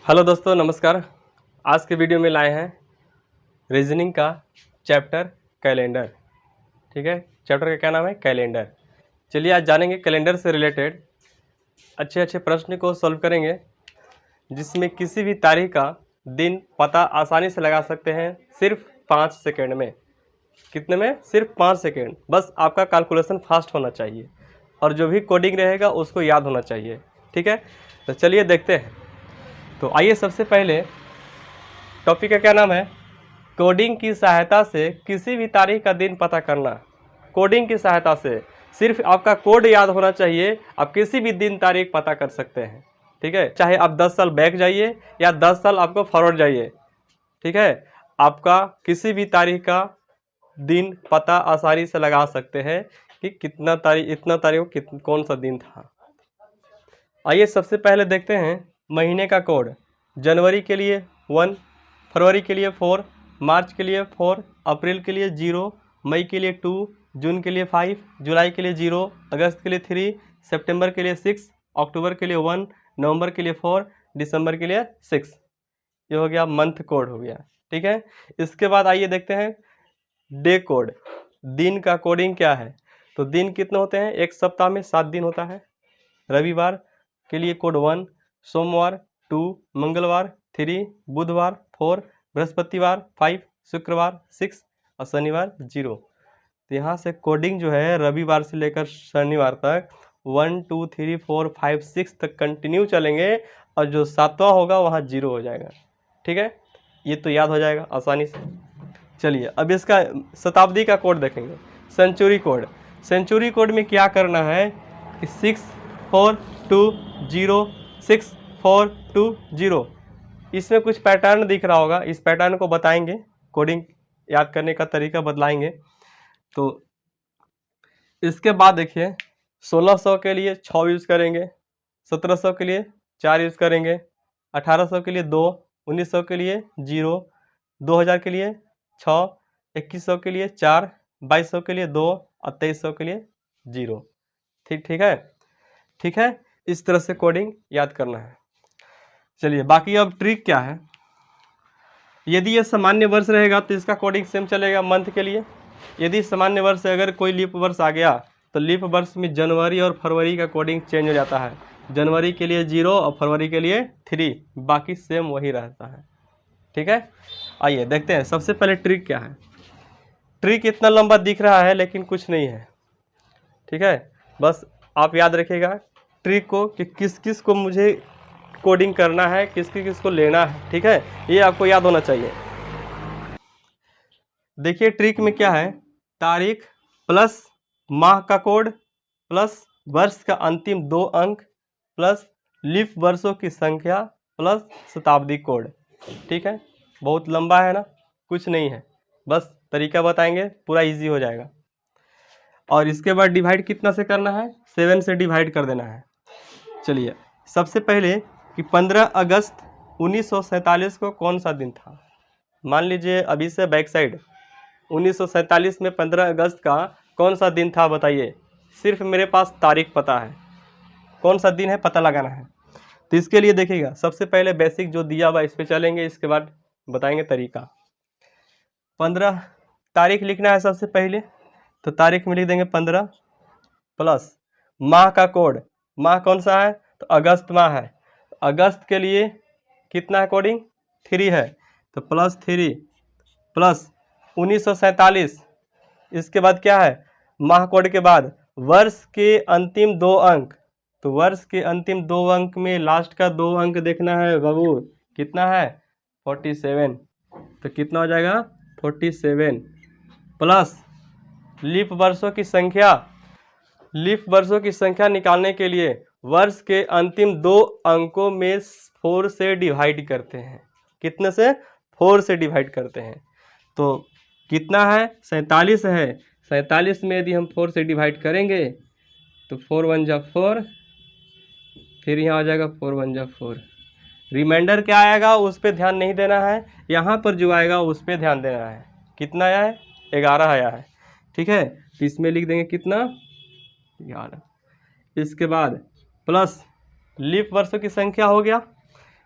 Hello दोस्तों, नमस्कार। आज के वीडियो में लाए हैं रीजनिंग का चैप्टर कैलेंडर। ठीक है, चैप्टर का क्या नाम है? कैलेंडर। चलिए आज जानेंगे कैलेंडर से रिलेटेड अच्छे अच्छे प्रश्न को सॉल्व करेंगे, जिसमें किसी भी तारीख का दिन पता आसानी से लगा सकते हैं सिर्फ 5 सेकेंड में। कितने में? सिर्फ 5 सेकेंड। बस आपका कैलकुलेशन फास्ट होना चाहिए और जो भी कोडिंग रहेगा उसको याद होना चाहिए। ठीक है, तो चलिए देखते हैं। तो आइए सबसे पहले टॉपिक का क्या नाम है? कोडिंग की सहायता से किसी भी तारीख का दिन पता करना। कोडिंग की सहायता से, सिर्फ आपका कोड याद होना चाहिए, आप किसी भी दिन तारीख पता कर सकते हैं। ठीक है, चाहे आप 10 साल बैक जाइए या 10 साल आपको फॉरवर्ड जाइए। ठीक है, आपका किसी भी तारीख का दिन पता आसानी से लगा सकते हैं कि कितना तारीख, इतना तारीख कौन सा दिन था। आइए सबसे पहले देखते हैं महीने का कोड। जनवरी के लिए 1, फरवरी के लिए 4, मार्च के लिए 4, अप्रैल के लिए 0, मई के लिए 2, जून के लिए 5, जुलाई के लिए 0, अगस्त के लिए 3, सितंबर के लिए 6, अक्टूबर के लिए 1, नवंबर के लिए 4, दिसंबर के लिए 6। ये हो गया मंथ कोड हो गया। ठीक है, इसके बाद आइए देखते हैं डे कोड। दिन का कोडिंग क्या है? तो दिन कितने होते हैं? एक सप्ताह में 7 दिन होता है। रविवार के लिए कोड 1, सोमवार 2, मंगलवार 3, बुधवार 4, बृहस्पतिवार 5, शुक्रवार 6 और शनिवार 0। तो यहाँ से कोडिंग जो है रविवार से लेकर शनिवार तक 1 2 3 4 5 6 तक कंटिन्यू चलेंगे और जो 7वां होगा वहाँ 0 हो जाएगा। ठीक है, ये तो याद हो जाएगा आसानी से। चलिए अब इसका शताब्दी का कोड देखेंगे। Century code. सेंचुरी कोड में क्या करना है कि 6 4 2 0 6 4 2 0। इसमें कुछ पैटर्न दिख रहा होगा, इस पैटर्न को बताएंगे, कोडिंग याद करने का तरीका बदलाएंगे। तो इसके बाद देखिए 1600 के लिए 6 यूज़ करेंगे, 1700 के लिए 4 यूज़ करेंगे, 1800 के लिए 2, 1900 के लिए 0, 2000 के लिए 6, 2100 के लिए 4, 2200 के लिए 2 और 2300 के लिए 0। ठीक है, इस तरह से कोडिंग याद करना है। चलिए बाकी अब ट्रिक क्या है। यदि ये सामान्य वर्ष रहेगा तो इसका कोडिंग सेम चलेगा मंथ के लिए। यदि सामान्य वर्ष से अगर कोई लीप वर्ष आ गया तो लीप वर्ष में जनवरी और फरवरी का कोडिंग चेंज हो जाता है। जनवरी के लिए 0 और फरवरी के लिए 3, बाकी सेम वही रहता है। ठीक है, आइए देखते हैं सबसे पहले ट्रिक क्या है। ट्रिक इतना लंबा दिख रहा है लेकिन कुछ नहीं है। ठीक है, बस आप याद रखिएगा ट्रिक को कि किस किस को मुझे कोडिंग करना है, किस किस को लेना है। ठीक है, ये आपको याद होना चाहिए। देखिए ट्रिक में क्या है, तारीख प्लस माह का कोड प्लस वर्ष का अंतिम 2 अंक प्लस लीप वर्षों की संख्या प्लस शताब्दी कोड। ठीक है, बहुत लंबा है ना, कुछ नहीं है, बस तरीका बताएंगे, पूरा इजी हो जाएगा। और इसके बाद डिवाइड कितना से करना है? 7 से डिवाइड कर देना है। चलिए सबसे पहले कि 15 अगस्त 1947 को कौन सा दिन था? मान लीजिए अभी से बैक साइड 1947 में 15 अगस्त का कौन सा दिन था बताइए। सिर्फ मेरे पास तारीख पता है, कौन सा दिन है पता लगाना है। तो इसके लिए देखिएगा सबसे पहले बेसिक जो दिया हुआ इस पर चलेंगे, इसके बाद बताएंगे तरीका। 15 तारीख लिखना है सबसे पहले, तो तारीख में लिख देंगे 15 प्लस माह का कोड। माह कौन सा है? तो अगस्त माह है। अगस्त के लिए कितना है कोडिंग? 3 है, तो प्लस 3 प्लस 1947। इसके बाद क्या है? माह कोड के बाद वर्ष के अंतिम 2 अंक। तो वर्ष के अंतिम 2 अंक में लास्ट का 2 अंक देखना है बाबू, कितना है? 47। तो कितना हो जाएगा? 47 प्लस लीप वर्षों की संख्या। लीप वर्षों की संख्या निकालने के लिए वर्ष के अंतिम 2 अंकों में 4 से डिवाइड करते हैं। कितने से? 4 से डिवाइड करते हैं। तो कितना है? 47 है। 47 में यदि हम 4 से डिवाइड करेंगे तो 4 1 जा 4, फिर यहाँ आ जाएगा 4 1 जा 4। रिमाइंडर क्या आएगा उस पर ध्यान नहीं देना है, यहाँ पर जो आएगा उस पर ध्यान देना है। कितना आया है? 11 आया है। ठीक है, तो इसमें लिख देंगे कितना? 11। इसके बाद प्लस लीप वर्षों की संख्या हो गया,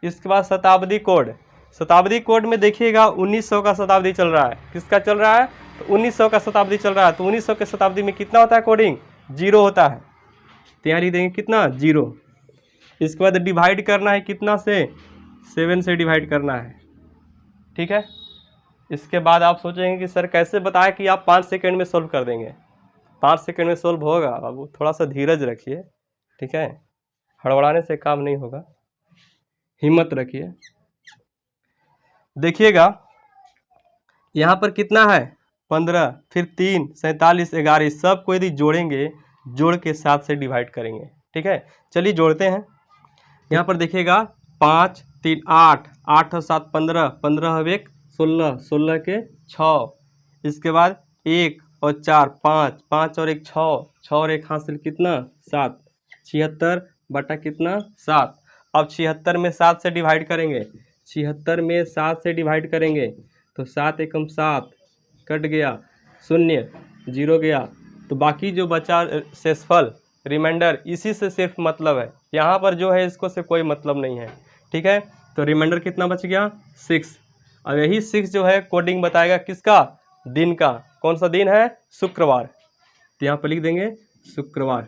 इसके बाद शताब्दी कोड। शताब्दी कोड में देखिएगा 1900 का शताब्दी चल रहा है। किसका चल रहा है? तो 1900 का शताब्दी चल रहा है। तो 1900 के शताब्दी में कितना होता है कोडिंग? 0 होता है। तो यहाँ लिख देंगे कितना? 0। इसके बाद डिवाइड करना है कितना से? 7 से डिवाइड करना है। ठीक है। इसके बाद आप सोचेंगे कि सर कैसे बताएं कि आप 5 सेकंड में सोल्व कर देंगे। 5 सेकंड में सोल्व होगा बाबू, थोड़ा सा धीरज रखिए। ठीक है, हड़बड़ाने से काम नहीं होगा, हिम्मत रखिए। देखिएगा यहाँ पर कितना है? 15, फिर 3, 47, 11, सबको यदि जोड़ेंगे, जोड़ के 7 से डिवाइड करेंगे। ठीक है, चलिए जोड़ते हैं। यहाँ पर देखिएगा 5, 3, 8, 8 और 7 15, 15 और 1 16, 16 के 6। इसके बाद 1 और 4 5, 5 और 1 6, 6 और 1 हासिल कितना? 7। 76 बटा कितना? 7। अब 76 में 7 से डिवाइड करेंगे। 76 में 7 से डिवाइड करेंगे तो 7 एकम 7 कट गया, 0 0 गया। तो बाकी जो बचा शेषफल रिमाइंडर, इसी से सिर्फ मतलब है। यहाँ पर जो है इसको से कोई मतलब नहीं है। ठीक है, तो रिमाइंडर कितना बच गया? 6। अब यही 6 जो है कोडिंग बताएगा किसका? दिन का। कौन सा दिन है? शुक्रवार। तो यहाँ पर लिख देंगे शुक्रवार।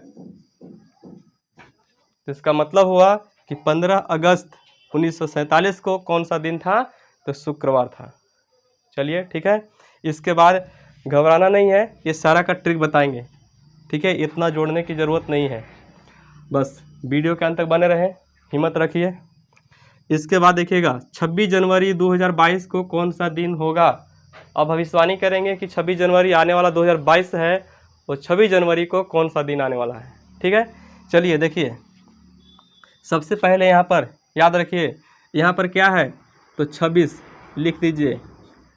तो इसका मतलब हुआ कि 15 अगस्त 1947 को कौन सा दिन था? तो शुक्रवार था। चलिए ठीक है, इसके बाद घबराना नहीं है, ये सारा का ट्रिक बताएंगे। ठीक है, इतना जोड़ने की ज़रूरत नहीं है, बस वीडियो के अंत तक बने रहें, हिम्मत रखिए। इसके बाद देखिएगा 26 जनवरी 2022 को कौन सा दिन होगा। अब भविष्यवाणी करेंगे कि 26 जनवरी आने वाला 2022 है, और 26 जनवरी को कौन सा दिन आने वाला है। ठीक है, चलिए देखिए, सबसे पहले यहाँ पर याद रखिए, यहाँ पर क्या है? तो 26 लिख दीजिए।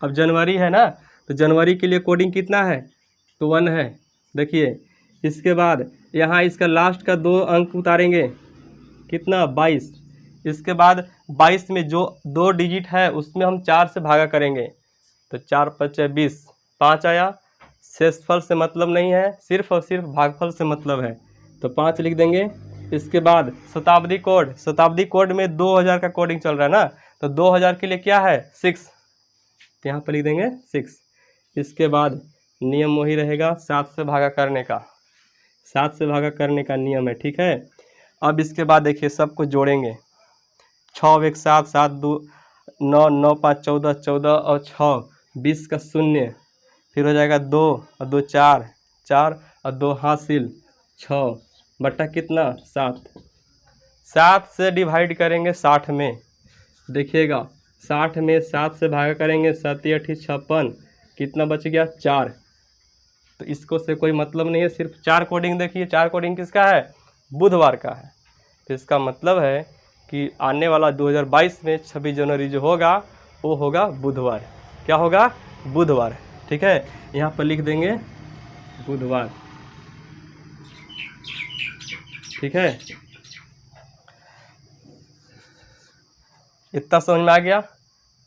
अब जनवरी है ना, तो जनवरी के लिए कोडिंग कितना है? तो 1 है। देखिए, इसके बाद यहाँ इसका लास्ट का 2 अंक उतारेंगे, कितना? 22। इसके बाद 22 में जो 2 डिजिट है उसमें हम 4 से भागा करेंगे, तो 4 5 20, 5 आया। शेषफल से मतलब नहीं है, सिर्फ और सिर्फ भागफल से मतलब है, तो 5 लिख देंगे। इसके बाद शताब्दी कोड। शताब्दी कोड में 2000 का कोडिंग चल रहा है ना, तो 2000 के लिए क्या है? 6, तो यहाँ पर लिख देंगे 6। इसके बाद नियम वही रहेगा 7 से भागा करने का, 7 से भागा करने का नियम है। ठीक है, अब इसके बाद देखिए सबको जोड़ेंगे। 6 1 7, 7 2 9, 9 5 14, 14 और 6 20 का 0, फिर हो जाएगा 2 और 2 4, 4 और 2 हासिल 6 बटा कितना? 7। 7 से डिवाइड करेंगे 60 में। देखिएगा 60 में 7 से भागा करेंगे, 7 8 56, कितना बच गया? 4। तो इसको से कोई मतलब नहीं है, सिर्फ 4 कोडिंग देखिए। 4 कोडिंग किसका है? बुधवार का है। तो इसका मतलब है कि आने वाला 2022 में 26 जनवरी जो होगा वो होगा बुधवार। क्या होगा? बुधवार। ठीक है, यहाँ पर लिख देंगे बुधवार। ठीक है, इतना समझ में आ गया।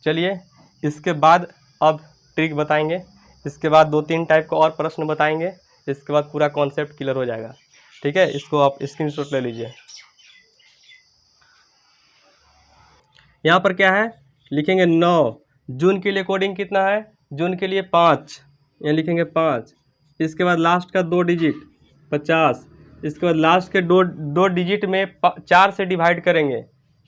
चलिए इसके बाद अब ट्रिक बताएंगे, इसके बाद 2-3 टाइप का और प्रश्न बताएंगे, इसके बाद पूरा कॉन्सेप्ट क्लियर हो जाएगा। ठीक है, इसको आप स्क्रीनशॉट ले लीजिए। यहाँ पर क्या है? लिखेंगे 9। जून के लिए कोडिंग कितना है? जून के लिए 5, यहाँ लिखेंगे 5। इसके बाद लास्ट का 2 डिजिट 50। इसके बाद लास्ट के दो डिजिट में 4 से डिवाइड करेंगे,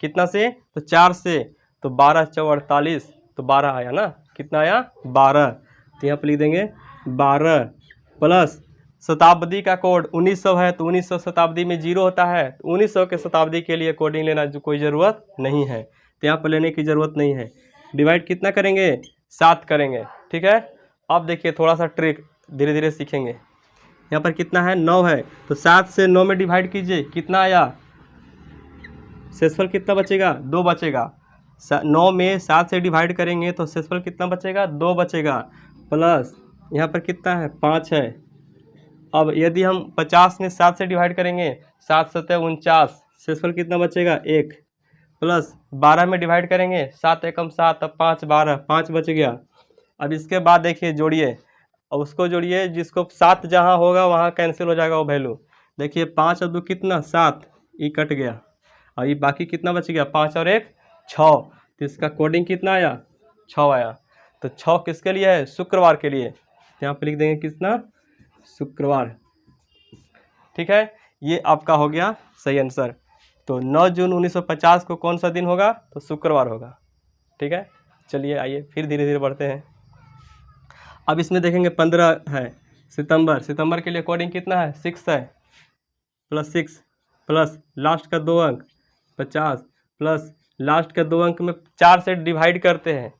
कितना से? तो 4 से, तो 12 4 48, तो 12 आया ना, कितना आया? 12। तो यहाँ पर लिख देंगे 12 प्लस शताब्दी का कोड 1900 है, तो 1900 शताब्दी में 0 होता है, तो 1900 के शताब्दी के लिए कोडिंग लेना जो कोई ज़रूरत नहीं है, तो यहाँ पर लेने की ज़रूरत नहीं है। डिवाइड कितना करेंगे? 7 करेंगे। ठीक है, अब देखिए थोड़ा सा ट्रिक धीरे धीरे सीखेंगे। यहाँ पर कितना है? 9 है, तो 7 से 9 में डिवाइड कीजिए, कितना आया? शेषफल कितना बचेगा? 2 बचेगा। 9 में 7 से डिवाइड करेंगे तो शेषफल कितना बचेगा? 2 बचेगा। प्लस यहाँ पर कितना है? 5 है। अब यदि हम 50 में 7 से डिवाइड करेंगे, 7 7 49, शेषफल कितना बचेगा? 1। प्लस 12 में डिवाइड करेंगे, 7 एकम 7, अब 5 12, 5 बच गया। अब इसके बाद देखिए जोड़िए, और उसको जोड़िए जिसको 7 जहाँ होगा वहाँ कैंसिल हो जाएगा वो वैल्यू। देखिए 5 और 2 कितना? 7, ये कट गया, और ये बाकी कितना बच गया? 5 और 1 6, तो इसका कोडिंग कितना आया? 6 आया। तो 6 किसके लिए है? शुक्रवार के लिए। यहाँ पे लिख देंगे कितना? शुक्रवार। ठीक है, ये आपका हो गया सही आंसर। तो 9 जून 1950 को कौन सा दिन होगा? तो शुक्रवार होगा। ठीक है, चलिए आइए फिर धीरे धीरे बढ़ते हैं। अब इसमें देखेंगे 15 है सितंबर। सितंबर के लिए कोडिंग कितना है? 6 है, +6 प्लस लास्ट का 2 अंक 50 प्लस लास्ट का 2 अंक में 4 से डिवाइड करते हैं,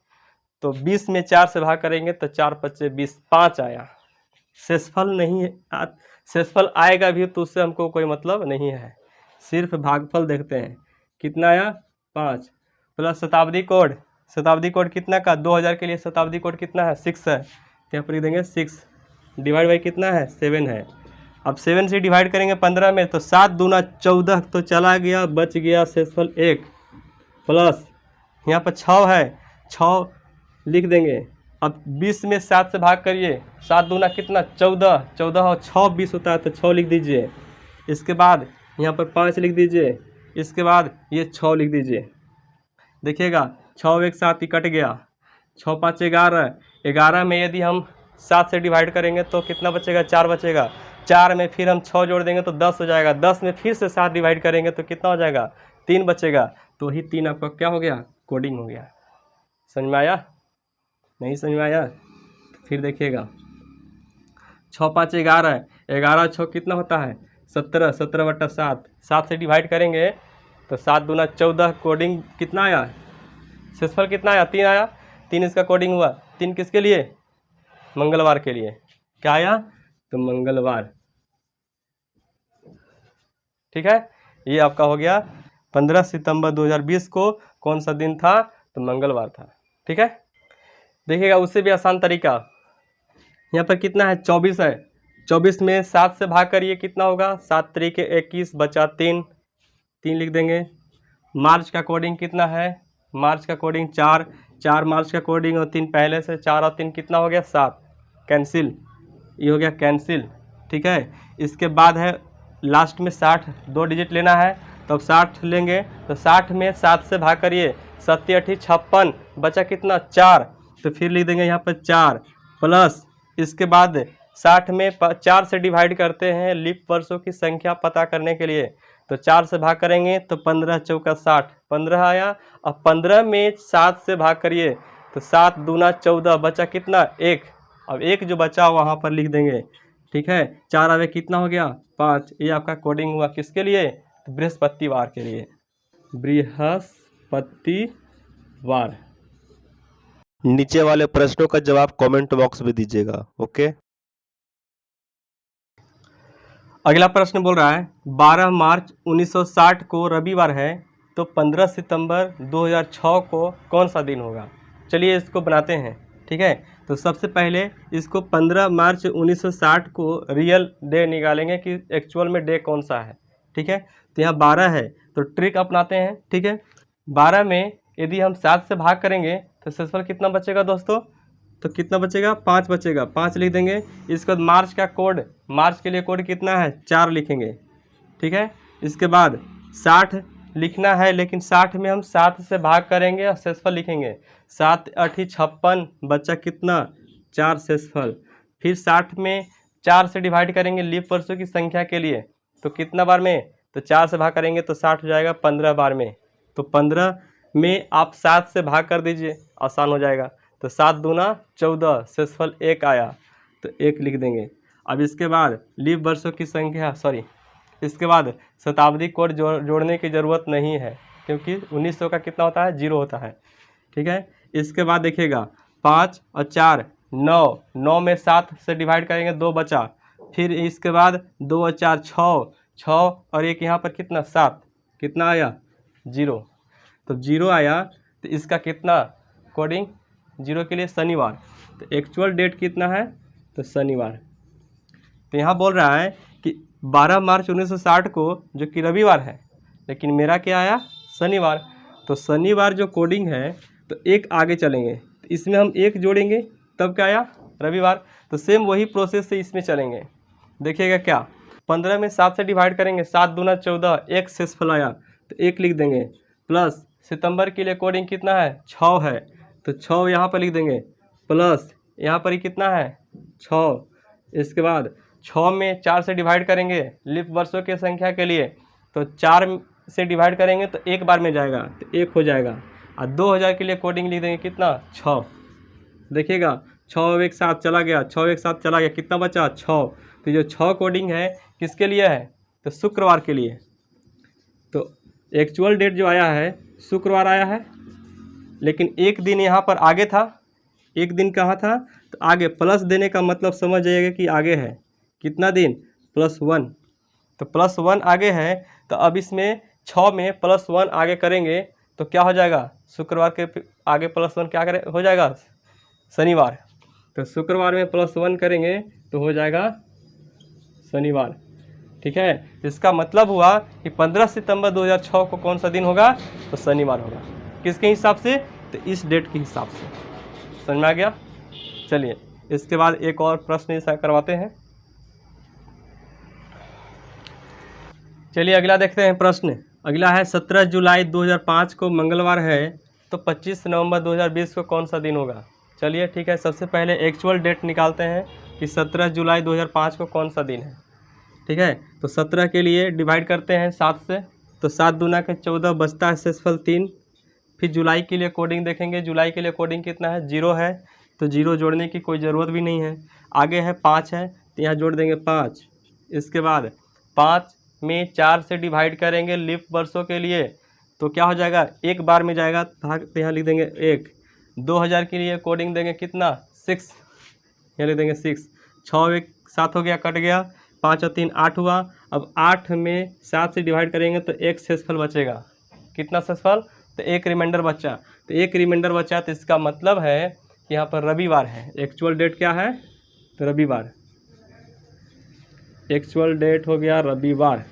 तो 20 में 4 से भाग करेंगे तो 4 × 5 = 20, 5 आया। शेषफल नहीं है, शेषफल आएगा भी तो उससे हमको कोई मतलब नहीं है, सिर्फ भागफल देखते हैं। कितना आया? 5 प्लस शताब्दी कोड। शताब्दी कोड कितना का? 2000 के लिए शताब्दी कोड कितना है? 6 है, तो यहाँ पर लिख देंगे 6 डिवाइड बाई कितना है? 7 है। अब 7 से डिवाइड करेंगे 15 में, तो 7 दूना 14 तो चला गया, बच गया शेषफल 1 प्लस यहाँ पर 6 है, 6 लिख देंगे। अब 20 में 7 से भाग करिए, 7 दूना कितना? 14, 14 और 6 20 होता है, तो 6 लिख दीजिए। इसके बाद यहाँ पर 5 लिख दीजिए, इसके बाद ये 6 लिख दीजिए। देखिएगा 6 एक साथ ही कट गया, 6 × 5 = 11, 11 में यदि हम 7 से डिवाइड करेंगे तो कितना बचेगा? 4 बचेगा। 4 में फिर हम 6 जोड़ देंगे तो 10 हो जाएगा, 10 में फिर से 7 डिवाइड करेंगे तो कितना हो जाएगा? 3 बचेगा। तो वही 3 आपका क्या हो गया? कोडिंग हो गया। समझ में आया? नहीं समझ में आया? फिर देखिएगा 6 × 5 = 11, 11 6 कितना होता है? 17, 17/7, 7 से डिवाइड करेंगे तो 7 दूना 14, कोडिंग कितना आया? शेषफल कितना आया? 3 आया, 3 इसका कोडिंग हुआ। 3 किसके लिए? मंगलवार के लिए। क्या आया? तो मंगलवार। ठीक है, ये आपका हो गया 15 सितंबर 2020 को कौन सा दिन था? तो मंगलवार था। ठीक है, देखिएगा उससे भी आसान तरीका। यहाँ पर कितना है? 24 है, 24 में 7 से भाग करिए, कितना होगा? 7 × 3 = 21 बचा 3, 3 लिख देंगे। मार्च का कोडिंग कितना है? मार्च का कोडिंग 4, 4 मार्च का कोडिंग और 3 पहले से, 4 और 3 कितना हो गया? 7, कैंसिल, ये हो गया कैंसिल। ठीक है, इसके बाद है लास्ट में 60, 2 डिजिट लेना है, तो अब 60 लेंगे, तो 60 में 7 से भाग करिए, 7 × 8 = 56, बचा कितना? 4, तो फिर लिख देंगे यहाँ पर 4 प्लस, इसके बाद 60 में 4 से डिवाइड करते हैं लीप वर्षों की संख्या पता करने के लिए, तो 4 से भाग करेंगे तो 15 × 4 = 60, 15 आया। अब 15 में 7 से भाग करिए तो 7 दूना 14, बचा कितना? 1। अब 1 जो बचा वहाँ पर लिख देंगे। ठीक है, 4 आवे कितना हो गया? 5। ये आपका कोडिंग हुआ किसके लिए? तो बृहस्पतिवार के लिए, बृहस्पतिवार। नीचे वाले प्रश्नों का जवाब कमेंट बॉक्स में दीजिएगा। ओके, अगला प्रश्न बोल रहा है 12 मार्च 1960 को रविवार है, तो 15 सितंबर 2006 को कौन सा दिन होगा? चलिए इसको बनाते हैं। ठीक है, तो सबसे पहले इसको 15 मार्च 1960 को रियल डे निकालेंगे कि एक्चुअल में डे कौन सा है। ठीक है, तो यहाँ 12 है, तो ट्रिक अपनाते हैं। ठीक है, 12 में यदि हम 7 से भाग करेंगे तो शेषफल कितना बचेगा दोस्तों? तो कितना बचेगा? 5 बचेगा, 5 लिख देंगे। इसके बाद मार्च का कोड, मार्च के लिए कोड कितना है? 4 लिखेंगे। ठीक है, इसके बाद 60 लिखना है, लेकिन 60 में हम 7 से भाग करेंगे और शेषफल लिखेंगे। 7 × 8 = 56, बचा कितना? 4 शेषफल। फिर 60 में 4 से डिवाइड करेंगे लीप वर्षों की संख्या के लिए, तो कितना बार में? तो 4 से भाग करेंगे तो 60 हो जाएगा 15 बार में। तो 15 में आप 7 से भाग कर दीजिए, आसान हो जाएगा। तो 7 दूना 14, शेषफल 1 आया, तो 1 लिख देंगे। अब इसके बाद लीप वर्षों की संख्या, इसके बाद शताब्दी कोड जोड़ने की ज़रूरत नहीं है, क्योंकि 1900 का कितना होता है? 0 होता है। ठीक है, इसके बाद देखिएगा 5 और 4 9, 9 में 7 से डिवाइड करेंगे, 2 बचा। फिर इसके बाद 2 और 4 6, 6 और 1 यहाँ पर कितना? 7, कितना आया? 0। तो 0 आया, तो इसका कितना कोडिंग? 0 के लिए शनिवार। तो एक्चुअल डेट कितना है? तो शनिवार। तो यहाँ बोल रहा है कि 12 मार्च 1960 को, जो कि रविवार है, लेकिन मेरा क्या आया? शनिवार। तो शनिवार जो कोडिंग है, तो 1 आगे चलेंगे, तो इसमें हम 1 जोड़ेंगे, तब क्या आया? रविवार। तो सेम वही प्रोसेस से इसमें चलेंगे। देखिएगा क्या, 15 में 7 से डिवाइड करेंगे, 7 दूना 14, 1 शेषफल आया, तो 1 लिख देंगे। प्लस सितंबर के लिए कोडिंग कितना है 6 है, तो 6 यहाँ पर लिख देंगे प्लस यहाँ पर ही कितना है 6। इसके बाद 6 में 4 से डिवाइड करेंगे लीप वर्षों की संख्या के लिए, तो 4 से डिवाइड करेंगे तो एक बार में जाएगा तो 1 हो जाएगा। और 2000 के लिए कोडिंग लिख देंगे कितना 6। देखिएगा 6 एक साथ चला गया, 6 एक साथ चला गया, कितना बचा 6। तो जो 6 कोडिंग है किसके लिए है, तो शुक्रवार के लिए। तो एक्चुअल डेट जो आया है शुक्रवार आया है, लेकिन एक दिन यहाँ पर आगे था, एक दिन कहाँ था तो आगे, प्लस देने का मतलब समझ जाइएगा कि आगे है कितना दिन +1, तो +1 आगे है। तो अब इसमें 6 में +1 आगे करेंगे तो क्या हो जाएगा, शुक्रवार के आगे +1 क्या करे हो जाएगा शनिवार। तो शुक्रवार में +1 करेंगे तो हो जाएगा शनिवार। ठीक है, इसका मतलब हुआ कि 15 सितंबर 2006 को कौन सा दिन होगा, तो शनिवार होगा। किसके हिसाब से, तो इस डेट के हिसाब से। समझ में आ गया। चलिए इसके बाद एक और प्रश्न ऐसा करवाते हैं। चलिए अगला देखते हैं प्रश्न। अगला है 17 जुलाई 2005 को मंगलवार है, तो 25 नवंबर 2020 को कौन सा दिन होगा। चलिए ठीक है, सबसे पहले एक्चुअल डेट निकालते हैं कि 17 जुलाई 2005 को कौन सा दिन है। ठीक है, तो 17 के लिए डिवाइड करते हैं 7 से, तो 7 दूना के 14 बचता है शेषफल 3। फिर जुलाई के लिए कोडिंग देखेंगे, जुलाई के लिए कोडिंग कितना है 0 है, तो 0 जोड़ने की कोई ज़रूरत भी नहीं है। आगे है 5 है, तो यहाँ जोड़ देंगे 5। इसके बाद 5 में 4 से डिवाइड करेंगे लीप वर्षों के लिए, तो क्या हो जाएगा एक बार में जाएगा, तो यहाँ लिख देंगे 1। 2000 के लिए कोडिंग देंगे कितना 6, यहाँ लिख देंगे 6। 6 एक 7 हो गया, कट गया, 5 और 3 8 हुआ। अब 8 में 7 से डिवाइड करेंगे तो एक शेषफल बचेगा, कितना शेषफल, तो एक रिमाइंडर बचा। तो एक रिमाइंडर बचा, तो इसका मतलब है कि यहाँ पर रविवार है। एक्चुअल डेट क्या है, तो रविवार। एक्चुअल डेट हो गया रविवार।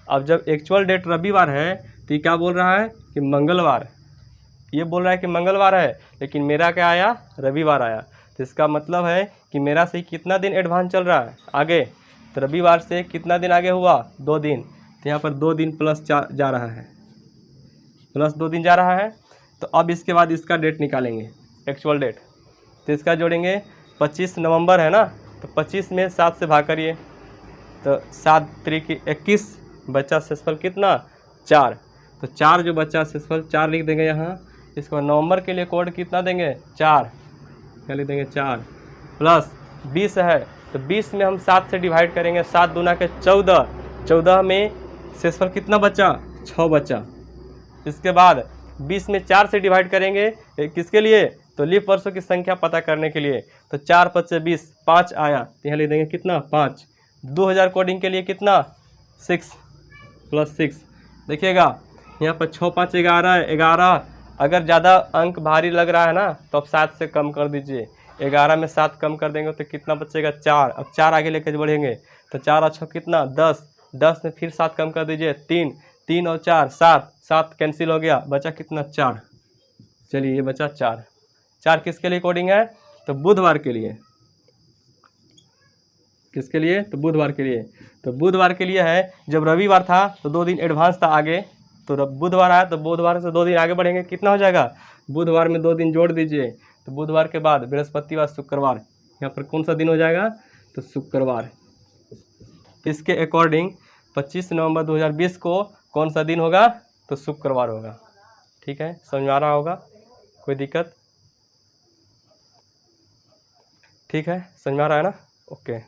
अब जब एक्चुअल डेट रविवार है तो ये क्या बोल रहा है कि मंगलवार, ये बोल रहा है कि मंगलवार है, लेकिन मेरा क्या आया रविवार आया। तो इसका मतलब है कि मेरा से कितना दिन एडवांस चल रहा है आगे, तो रविवार से कितना दिन आगे हुआ 2 दिन, तो यहाँ पर 2 दिन प्लस जा रहा है, प्लस 2 दिन जा रहा है। तो अब इसके बाद इसका डेट निकालेंगे एक्चुअल डेट, तो इसका जोड़ेंगे 25 नवंबर है ना, तो 25 में 7 से भाग करिए, तो 7 त्रिक 21, बचा शेषफल कितना 4। तो 4 जो बचा शेषफल 4 लिख देंगे यहाँ। इसको नवंबर के लिए कोड कितना देंगे 4, क्या लिख देंगे 4, प्लस 20 है, तो 20 में हम 7 से डिवाइड करेंगे, 7 दूना के 14, 14 में शेषफल कितना बचा 6 बचा। इसके बाद 20 में 4 से डिवाइड करेंगे किसके लिए, तो लीप वर्षों की संख्या पता करने के लिए, तो 4 × 5 = 20, 5 आया, तो यहाँ लिख देंगे कितना 5। 2000 कोडिंग के लिए कितना 6 + 6। देखिएगा यहाँ पर 6 × 5 = 11, 11। अगर ज़्यादा अंक भारी लग रहा है ना तो अब 7 से कम कर दीजिए, 11 में 7 कम कर देंगे तो कितना बचेगा 4। अब 4 आगे लेकर बढ़ेंगे, तो 4 और 6 कितना 10, 10 में फिर 7 कम कर दीजिए 3, 3 और 4 7, 7 कैंसिल हो गया, बचा कितना 4। चलिए ये बचा 4। 4 किसके लिए कोडिंग है, तो बुधवार के लिए। किसके लिए, तो बुधवार के लिए। तो बुधवार के लिए है, जब रविवार था तो 2 दिन एडवांस था आगे, तो बुधवार आया तो बुधवार से 2 दिन आगे बढ़ेंगे, कितना हो जाएगा, बुधवार में 2 दिन जोड़ दीजिए, तो बुधवार के बाद बृहस्पतिवार शुक्रवार, यहाँ पर कौन सा दिन हो जाएगा, तो शुक्रवार। इसके अकॉर्डिंग 25 नवंबर 2020 को कौन सा दिन होगा, तो शुक्रवार होगा। ठीक है, समझ में आ रहा होगा, कोई दिक्कत, ठीक है, समझ में आ रहा है ना, ओके।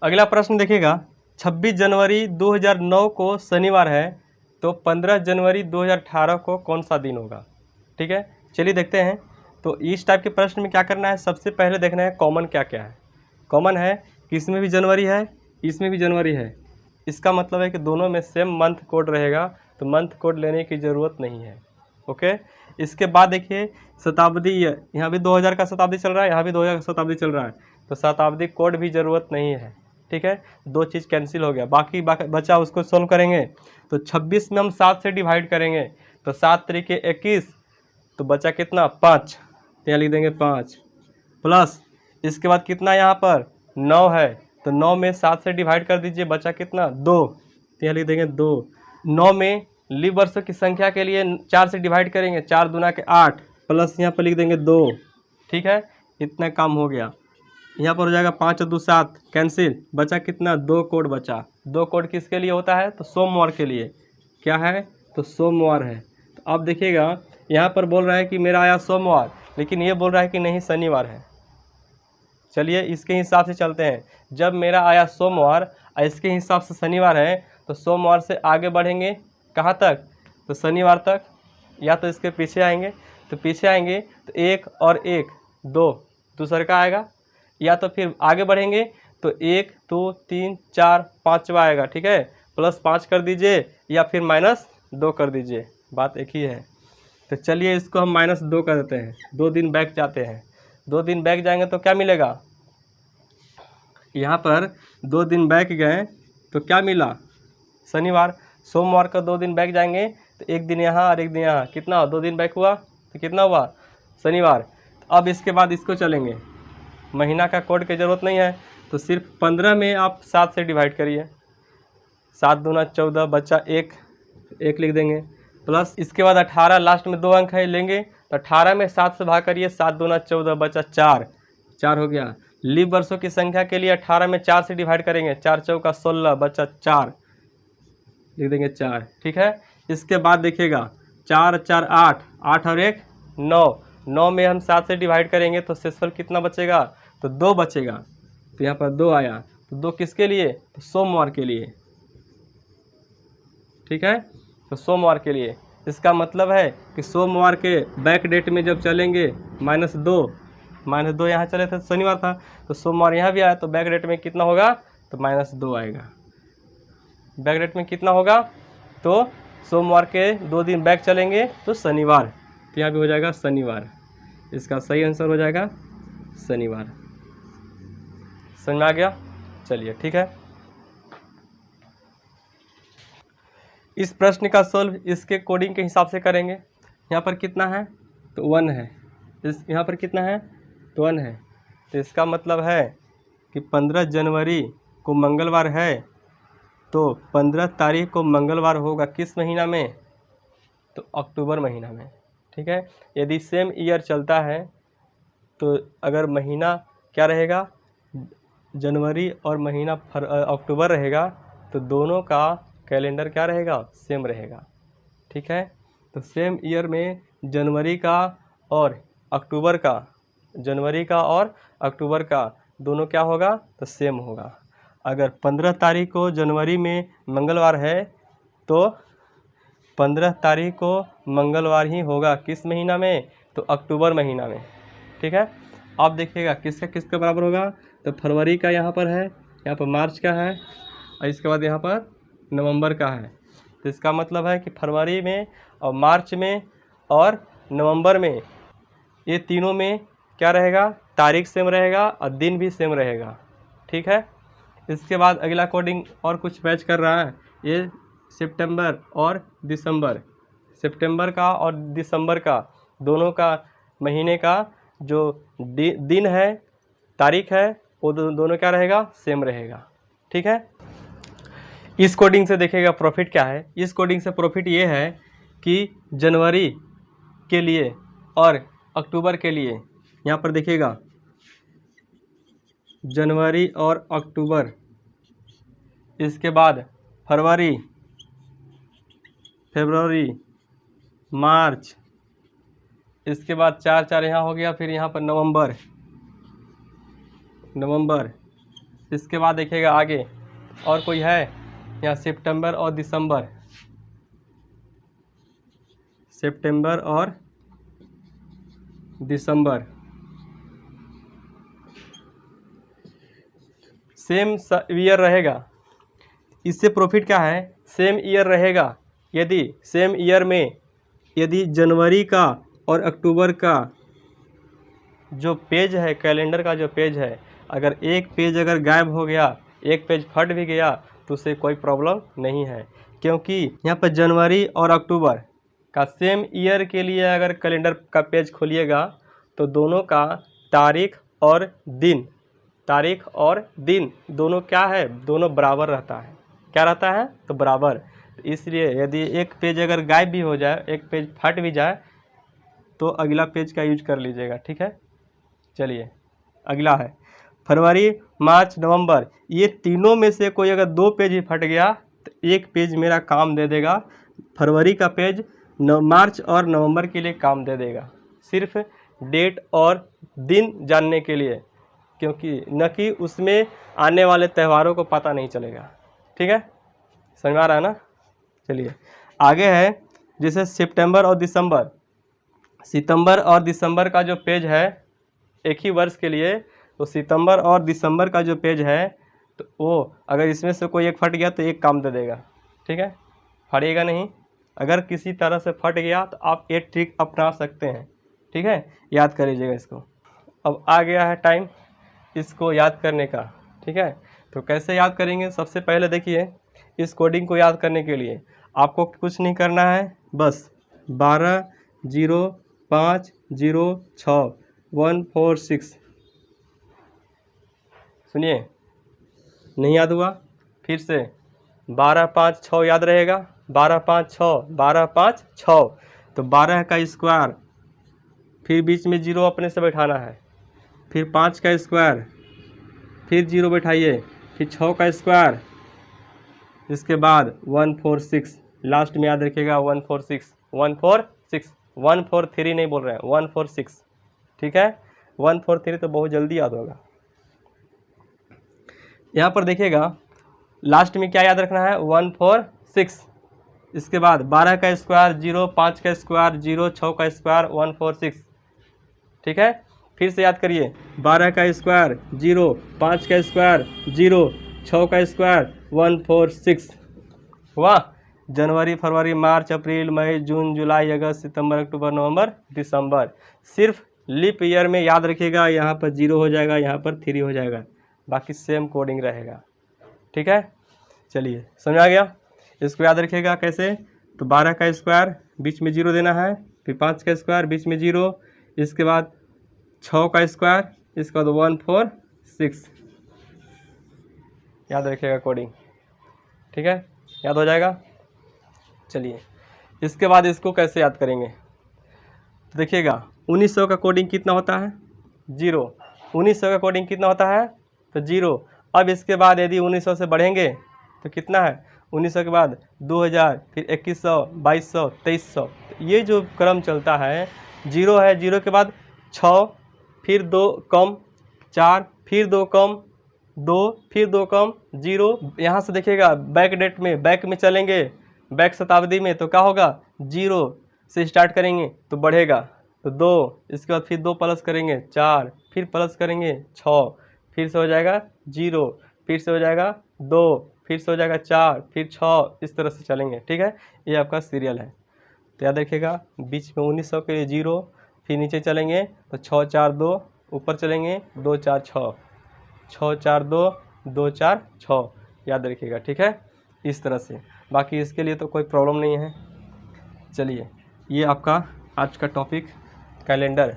अगला प्रश्न देखिएगा, 26 जनवरी 2009 को शनिवार है, तो 15 जनवरी 2018 को कौन सा दिन होगा। ठीक है, चलिए देखते हैं। तो इस टाइप के प्रश्न में क्या करना है, सबसे पहले देखना है कॉमन क्या क्या है। कॉमन है कि इसमें भी जनवरी है, इसमें भी जनवरी है, इसका मतलब है कि दोनों में सेम मंथ कोड रहेगा, तो मंथ कोड लेने की ज़रूरत नहीं है। ओके, इसके बाद देखिए शताब्दी, यहाँ भी 2000 का शताब्दी चल रहा है, यहाँ भी 2000 का शताब्दी चल रहा है, तो शताब्दी कोड भी ज़रूरत नहीं है। ठीक है, दो चीज़ कैंसिल हो गया, बाकी बचा उसको सोल्व करेंगे। तो 26 में हम 7 से डिवाइड करेंगे, तो 7 तरीके 21, तो बचा कितना 5, तो यहाँ लिख देंगे 5 प्लस इसके बाद कितना यहाँ पर 9 है, तो 9 में 7 से डिवाइड कर दीजिए, बचा कितना 2, तो यहाँ लिख देंगे 2। 9 में लीप वर्षों की संख्या के लिए 4 से डिवाइड करेंगे, 4 दूना के 8 प्लस यहाँ पर लिख देंगे 2। ठीक है, इतना काम हो गया। यहाँ पर हो जाएगा 5 और 2 7 कैंसिल, बचा कितना 2 कोड बचा। 2 कोड किसके लिए होता है, तो सोमवार के लिए। क्या है, तो सोमवार है। तो अब देखिएगा यहाँ पर बोल रहा है कि मेरा आया सोमवार, लेकिन ये बोल रहा है कि नहीं शनिवार है। चलिए इसके हिसाब से चलते हैं। जब मेरा आया सोमवार और इसके हिसाब से शनिवार है, तो सोमवार से आगे बढ़ेंगे कहाँ तक, तो शनिवार तक, या तो इसके पीछे आएंगे, तो पीछे आएंगे तो 1 और 1 2 दूसरे का आएगा, या तो फिर आगे बढ़ेंगे तो 1 2 3 4 5वां आएगा। ठीक है, +5 कर दीजिए या फिर -2 कर दीजिए, बात एक ही है। तो चलिए इसको हम -2 कर देते हैं, 2 दिन बैक जाते हैं। 2 दिन बैक जाएंगे तो क्या मिलेगा, यहाँ पर 2 दिन बैक गए तो क्या मिला, शनिवार। सोमवार का 2 दिन बैक जाएंगे तो 1 दिन यहाँ और 1 दिन यहाँ, कितना 2 दिन बैक हुआ, तो कितना हुआ शनिवार। तो अब इसके बाद इसको चलेंगे, महीना का कोड की ज़रूरत नहीं है, तो सिर्फ 15 में आप 7 से डिवाइड करिए, 7 दूना 14 बच्चा 1 लिख देंगे, प्लस इसके बाद 18 लास्ट में 2 अंक है लेंगे, तो 18 में 7 से भाग करिए, 7 दूना 14 बचा 4 हो गया। लीप वर्षों की संख्या के लिए 18 में 4 से डिवाइड करेंगे, 4 चौका 16 बचा 4 लिख देंगे 4। ठीक है, इसके बाद देखिएगा 4 4 8 और 1 9 में हम 7 से डिवाइड करेंगे तो शेषफल कितना बचेगा, तो 2 बचेगा। तो यहाँ पर 2 आया, तो 2 किसके लिए, तो सोमवार के लिए। ठीक है, तो सोमवार के लिए, इसका मतलब है कि सोमवार के बैक डेट में जब चलेंगे -2 यहाँ चले थे, शनिवार था, तो सोमवार यहाँ भी आया, तो बैक डेट में कितना होगा, तो -2 आएगा। बैक डेट में कितना होगा, तो सोमवार के 2 दिन बैक चलेंगे तो शनिवार, तो यहाँ भी हो जाएगा शनिवार। इसका सही आंसर हो जाएगा शनिवार। समझ में आ गया, चलिए ठीक है। इस प्रश्न का सोल्व इसके कोडिंग के हिसाब से करेंगे। यहाँ पर कितना है, तो 1 है, यहाँ पर कितना है, तो 1 है, तो इसका मतलब है कि 15 जनवरी को मंगलवार है, तो 15 तारीख को मंगलवार होगा किस महीना में, तो अक्टूबर महीना में। ठीक है, यदि सेम ईयर चलता है तो अगर महीना क्या रहेगा, जनवरी और महीना अक्टूबर रहेगा, तो दोनों का कैलेंडर क्या रहेगा, सेम रहेगा। ठीक है, तो सेम ईयर में जनवरी का और अक्टूबर का दोनों क्या होगा, तो सेम होगा। अगर 15 तारीख को जनवरी में मंगलवार है, तो 15 तारीख को मंगलवार ही होगा किस महीना में, तो अक्टूबर महीना में। ठीक है, आप देखिएगा किसका किसके बराबर होगा, तो फरवरी का यहाँ पर है, यहाँ पर मार्च का है, और इसके बाद यहाँ पर नवंबर का है। तो इसका मतलब है कि फरवरी में और मार्च में और नवंबर में, ये तीनों में क्या रहेगा, तारीख सेम रहेगा और दिन भी सेम रहेगा। ठीक है, इसके बाद अगला कोडिंग और कुछ मैच कर रहा है, ये सितंबर और दिसंबर का दोनों का महीने का जो दिन है, तारीख है, वो दोनों क्या रहेगा, सेम रहेगा। ठीक है, इस कोडिंग से देखिएगा प्रॉफिट क्या है। इस कोडिंग से प्रॉफिट ये है कि जनवरी के लिए और अक्टूबर के लिए, यहाँ पर देखिएगा जनवरी और अक्टूबर, इसके बाद फरवरी, मार्च, इसके बाद 4 यहाँ हो गया, फिर यहाँ पर नवंबर, इसके बाद देखिएगा आगे और कोई है, यहाँ सितंबर और दिसंबर, सेम ईयर रहेगा। इससे प्रॉफिट क्या है, सेम ईयर रहेगा। यदि सेम ईयर में यदि जनवरी का और अक्टूबर का जो पेज है, कैलेंडर का जो पेज है, अगर एक पेज अगर गायब हो गया, एक पेज फट भी गया तो उससे कोई प्रॉब्लम नहीं है, क्योंकि यहाँ पर जनवरी और अक्टूबर का सेम ईयर के लिए अगर कैलेंडर का पेज खोलिएगा तो दोनों का तारीख और दिन दोनों क्या है, दोनों बराबर रहता है। क्या रहता है? तो बराबर। इसलिए यदि एक पेज अगर गायब भी हो जाए, एक पेज फट भी जाए, तो अगला पेज का यूज कर लीजिएगा। ठीक है, चलिए अगला है फरवरी, मार्च, नवंबर। ये तीनों में से कोई अगर 2 पेज ही फट गया तो एक पेज मेरा काम दे देगा। फरवरी का पेज मार्च और नवंबर के लिए काम दे देगा, सिर्फ डेट और दिन जानने के लिए, क्योंकि न कि उसमें आने वाले त्योहारों को पता नहीं चलेगा। ठीक है, समझ में आ रहा है ना? चलिए आगे है, जैसे सितंबर और दिसंबर का जो पेज है एक ही वर्ष के लिए, तो सितंबर और दिसंबर का जो पेज है तो वो अगर इसमें से कोई एक फट गया तो एक काम दे देगा। ठीक है, फटेगा नहीं। अगर किसी तरह से फट गया तो आप एक ट्रिक अपना सकते हैं। ठीक है, याद कर लीजिएगा इसको। अब आ गया है टाइम इसको याद करने का। ठीक है, तो कैसे याद करेंगे? सबसे पहले देखिए, इस कोडिंग को याद करने के लिए आपको कुछ नहीं करना है, बस 120506 सुनिए, नहीं याद हुआ? फिर से 1256 याद रहेगा। 1256 तो 12 का स्क्वायर, फिर बीच में 0 अपने से बैठाना है, फिर 5 का स्क्वायर, फिर 0 बैठाइए, फिर 6 का स्क्वायर, इसके बाद 146, लास्ट में याद रखिएगा 146 143 नहीं बोल रहे हैं, 146। ठीक है, 143 तो बहुत जल्दी याद होगा। यहाँ पर देखिएगा लास्ट में क्या याद रखना है, 146। इसके बाद 12 का स्क्वायर 0, 5 का स्क्वायर 0, 6 का स्क्वायर 146। ठीक है, फिर से याद करिए, 12 का स्क्वायर 0, 5 का स्क्वायर 0, 6 का स्क्वायर 146। वाह, जनवरी, फरवरी, मार्च, अप्रैल, मई, जून, जुलाई, अगस्त, सितंबर, अक्टूबर, नवंबर, दिसंबर। सिर्फ लीप ईयर में याद रखिएगा, यहाँ पर 0 हो जाएगा, यहाँ पर 3 हो जाएगा, बाकी सेम कोडिंग रहेगा। ठीक है, चलिए समझ आ गया? इसको याद रखिएगा कैसे, तो 12 का स्क्वायर बीच में 0 देना है, फिर 5 का स्क्वायर बीच में 0, इसके बाद 6 का स्क्वायर, इसके बाद 146। याद रखिएगा कोडिंग। ठीक है, याद हो जाएगा? चलिए इसके बाद इसको कैसे याद करेंगे, तो देखिएगा 1900 का कोडिंग कितना होता है, 0। 1900 का कोडिंग कितना होता है, तो 0। अब इसके बाद यदि 1900 से बढ़ेंगे तो कितना है, 1900 के बाद 2000, फिर 2100, 2200, 2300, ये जो क्रम चलता है, 0 है, 0 के बाद 6, फिर 2 कम, 4, फिर 2 कम, 2, फिर 2 कम, 0। यहाँ से देखिएगा बैक डेट में, बैक में चलेंगे, बैक शताब्दी में, तो क्या होगा, 0 से स्टार्ट करेंगे तो बढ़ेगा, तो 2, इसके बाद फिर 2 प्लस करेंगे 4, फिर प्लस करेंगे 6, फिर से हो जाएगा 0, फिर से हो जाएगा 2, फिर से हो जाएगा 4, फिर 6, इस तरह से चलेंगे। ठीक है, ये आपका सीरियल है, तो याद रखिएगा बीच में 1900 के लिए 0, फिर नीचे चलेंगे तो 6 4 2, ऊपर चलेंगे 2 4 6, 6 4 2, 2 4 6, याद रखिएगा। ठीक है, इस तरह से, बाकी इसके लिए तो कोई प्रॉब्लम नहीं है। चलिए, ये आपका आज का टॉपिक कैलेंडर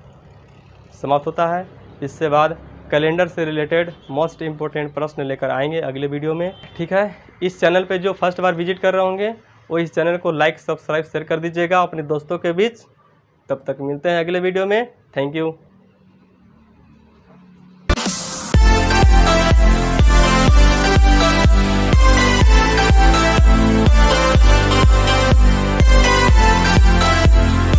समाप्त होता है। इससे बाद कैलेंडर से रिलेटेड मोस्ट इम्पोर्टेंट प्रश्न लेकर आएंगे अगले वीडियो में। ठीक है, इस चैनल पे जो फर्स्ट बार विजिट कर रहे होंगे वो इस चैनल को लाइक, सब्सक्राइब, शेयर कर दीजिएगा अपने दोस्तों के बीच। तब तक मिलते हैं अगले वीडियो में। Thank you.